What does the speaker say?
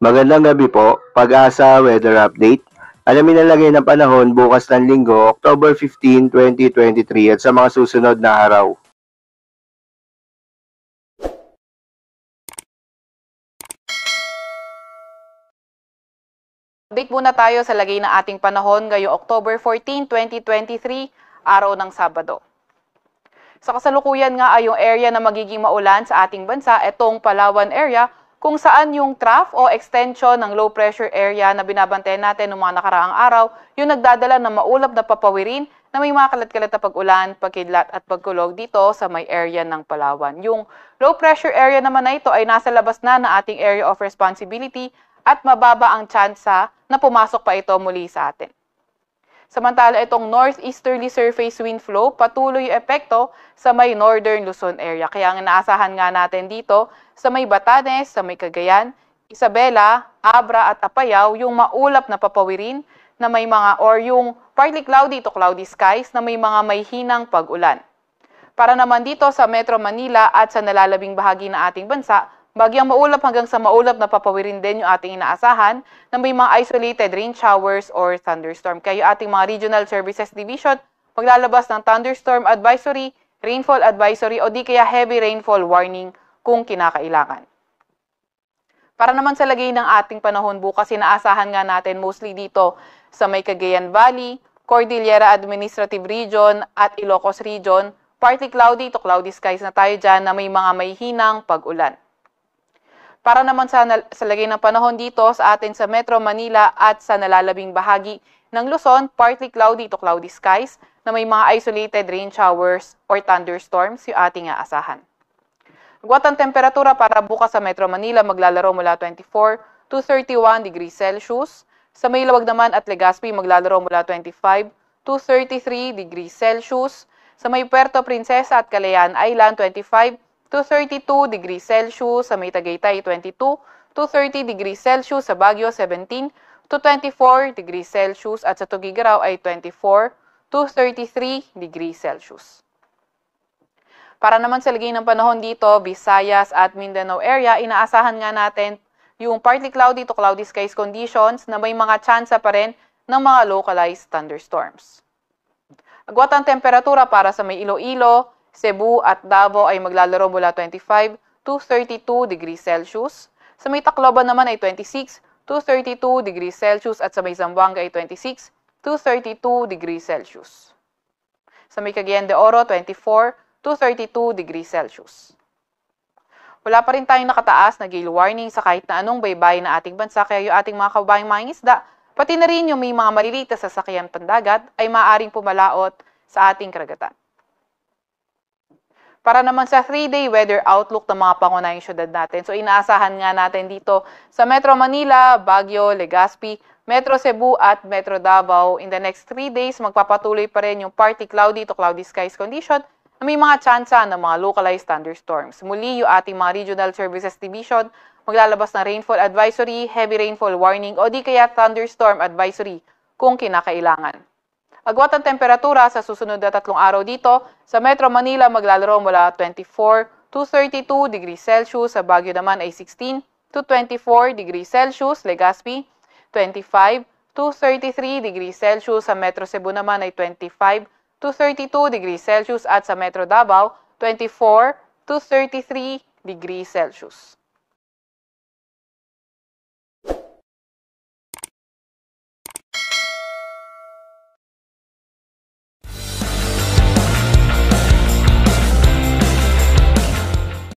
Magandang gabi po, Pag-asa Weather Update. Alamin ang lagay ng panahon bukas ng Linggo, October 15, 2023 at sa mga susunod na araw. Update muna tayo sa lagay ng ating panahon ngayong October 14, 2023, araw ng Sabado. Sa kasalukuyan nga ay yung area na magiging maulan sa ating bansa, itong Palawan area, kung saan yung trough o extension ng low pressure area na binabantayan natin noong mga nakaraang araw, yung nagdadala ng maulap na papawirin na may mga kalat-kalat na pag-ulan, pagkidlat at pagkulog dito sa may area ng Palawan. Yung low pressure area naman na ito ay nasa labas na ng ating area of responsibility at mababa ang tsansa na pumasok pa ito muli sa atin. Samantala, itong northeasterly surface wind flow patuloy epekto sa may northern Luzon area. Kaya ang inaasahan nga natin dito sa may Batanes, sa may Cagayan, Isabela, Abra at Apayao, yung maulap na papawirin na may mga or yung partly cloudy to cloudy skies na may mga may hinang pag-ulan. Para naman dito sa Metro Manila at sa nalalabing bahagi ng ating bansa, bagyang maulap hanggang sa maulap na papawirin din yung ating inaasahan na may mga isolated rain showers or thunderstorm. Kaya ating mga Regional Services Division maglalabas ng thunderstorm advisory, rainfall advisory o di kaya heavy rainfall warning kung kinakailangan. Para naman sa lagay ng ating panahon bukas, inaasahan nga natin mostly dito sa may Cagayan Valley, Cordillera Administrative Region at Ilocos Region, partly cloudy to cloudy skies na tayo dyan na may mga may hinang pag-ulan. Para naman sa lagay ng panahon dito sa atin sa Metro Manila at sa nalalabing bahagi ng Luzon, partly cloudy to cloudy skies na may mga isolated rain showers or thunderstorms yung ating aasahan. Agwat ang temperatura para bukas sa Metro Manila maglalaro mula 24 to 31 degrees Celsius. Sa Maylawag naman at Legazpi maglalaro mula 25 to 33 degrees Celsius. Sa may Puerto Princesa at Calayan Island 25 to 32 degrees Celsius, sa may Tagaytay 22 to 30 degrees Celsius, sa Baguio 17 to 24 degrees Celsius at sa Tuguegarao ay 24 to 33 degrees Celsius. Para naman sa lagay ng panahon dito, Visayas at Mindanao area, inaasahan nga natin yung partly cloudy to cloudy skies conditions na may mga tsansa pa rin ng mga localized thunderstorms. Agwat ang temperatura para sa may Iloilo, Cebu at Davao ay maglalaro mula 25 to 32 degrees Celsius. Sa may Tacloban naman ay 26 to 32 degrees Celsius at sa may Zamboanga ay 26 to 32 degrees Celsius. Sa may Cagayan de Oro, 24 to 32 degrees Celsius. Wala pa rin tayong nakataas na gale warning sa kahit na anong baybayin na ating bansa, kaya yung ating mga kababayang mangingisda, pati na rin yung may mga maliliit na sasakyan pandagat ay maaaring pumalaot sa ating karagatan. Para naman sa 3-day weather outlook ng mga pangunahing syudad natin. So inaasahan nga natin dito sa Metro Manila, Baguio, Legazpi, Metro Cebu at Metro Davao. In the next 3 days, magpapatuloy pa rin yung partly cloudy to cloudy skies condition na may mga tsansa ng mga localized thunderstorms. Muli, yung ating mga Regional Services Division maglalabas ng rainfall advisory, heavy rainfall warning o di kaya thunderstorm advisory kung kinakailangan. Agwat ang temperatura sa susunod na 3 araw dito. Sa Metro Manila maglalaro mula 24 to 32 degrees Celsius. Sa Baguio naman ay 16 to 24 degrees Celsius. Legazpi, 25 to 33 degrees Celsius. Sa Metro Cebu naman ay 25 to 32 degrees Celsius. At sa Metro Davao, 24 to 33 degrees Celsius.